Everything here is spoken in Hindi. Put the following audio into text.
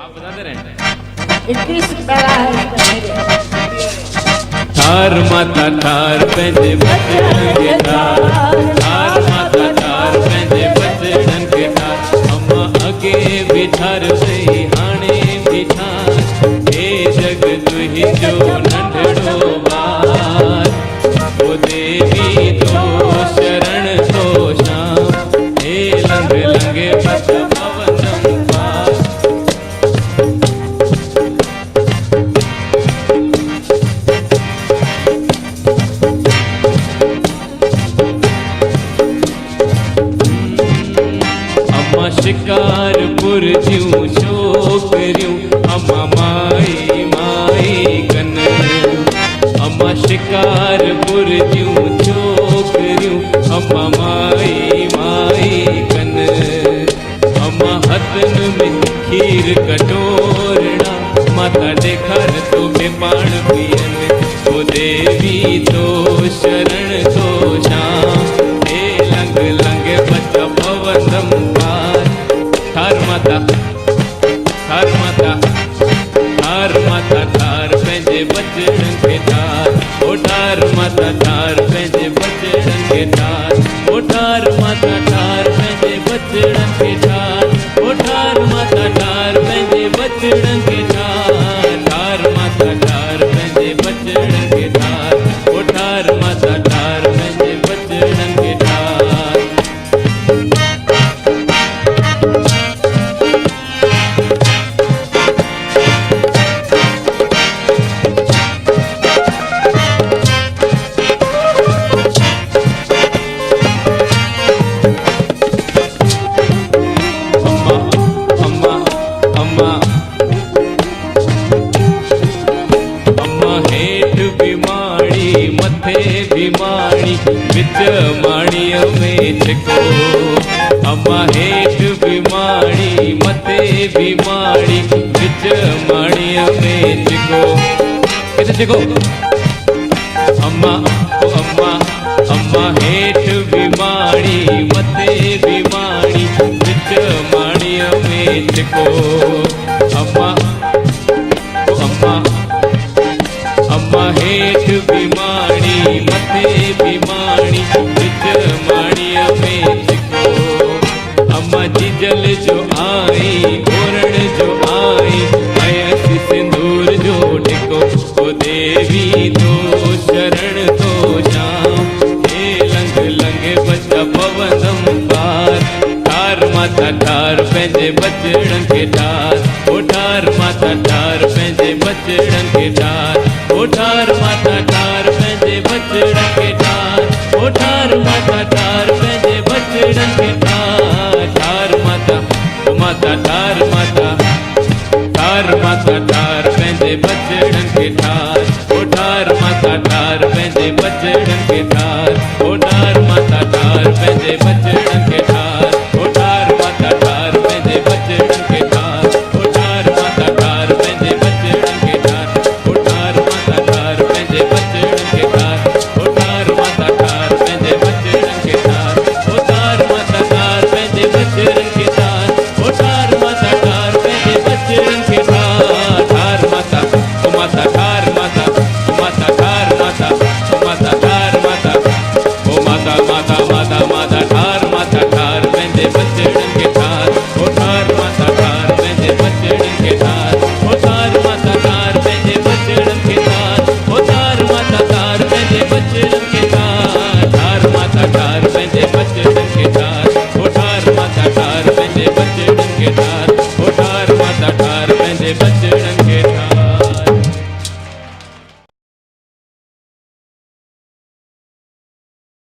आप बताते रहे। ठार माता ठार पंहिंजे बचड़न के ठार, ठार माता ठार पंहिंजे बचड़न के ठार। अम्मा अगे भी ठार सही हाणे भी ठार, हे जग तुंहिंजो नंढड़ो ॿार। ओ देवी तो शरण तो श्याम, हे लंघ लंघे पथ पवनम पार। शिकारपुर जूं छोकरियूं अम्मा माई माई कन। अम्मा शिकारपुर जूं छोकरियूं अम्मा माई माई कन। अम्मा हथन में खीर कटोरना, माता ॾेखार तो बे पाण पियन। ओ देवी तो शरण तो श्याम, हे लंघ लंघ पथ पवनम पार। ठार माता ठार माता ठार माता ठार पंहिंजे बचड़न के ठार। ओ ठार माता ठार पंहिंजे बचड़न के ठार। ओ ठार माता ठार पंहिंजे बचड़न के ठार। ओ ठार माता ठार पंहिंजे बचड़न के ठार। ठार माता ठार पंहिंजे बचड़न के ठार। ओ ठार माता ठार पंहिंजे बचड़न के ठार। माणी विच माणीअ में छिको। अम्मा हेठ भी माणी मथे भी माणी, विच माणीअ में छिको। किथे छिको? अम्मा ओ अम्मा अम्मा हेठ भी माणी मथे भी माणी, विच माणीअ में छिको। अम्मा ओ अम्मा अम्मा हेठ भी माणी मथे भी माणी, विच माणीअ में छिको। अम्मा जीजल जो आई घोरण जो आई, आयसि सिंदूर जो टिको। ओ देवी तो शरण तो श्याम, हे लंघ लंघे पथ पवनम पार। ठार माता ठार पंहिंजे बचड़न के ठार। ओ ठार माता ठार पंहिंजे बचड़न के ठार। ओ ठार माता ठार पंहिंजे बचड़न के ठार। ओ ठार माता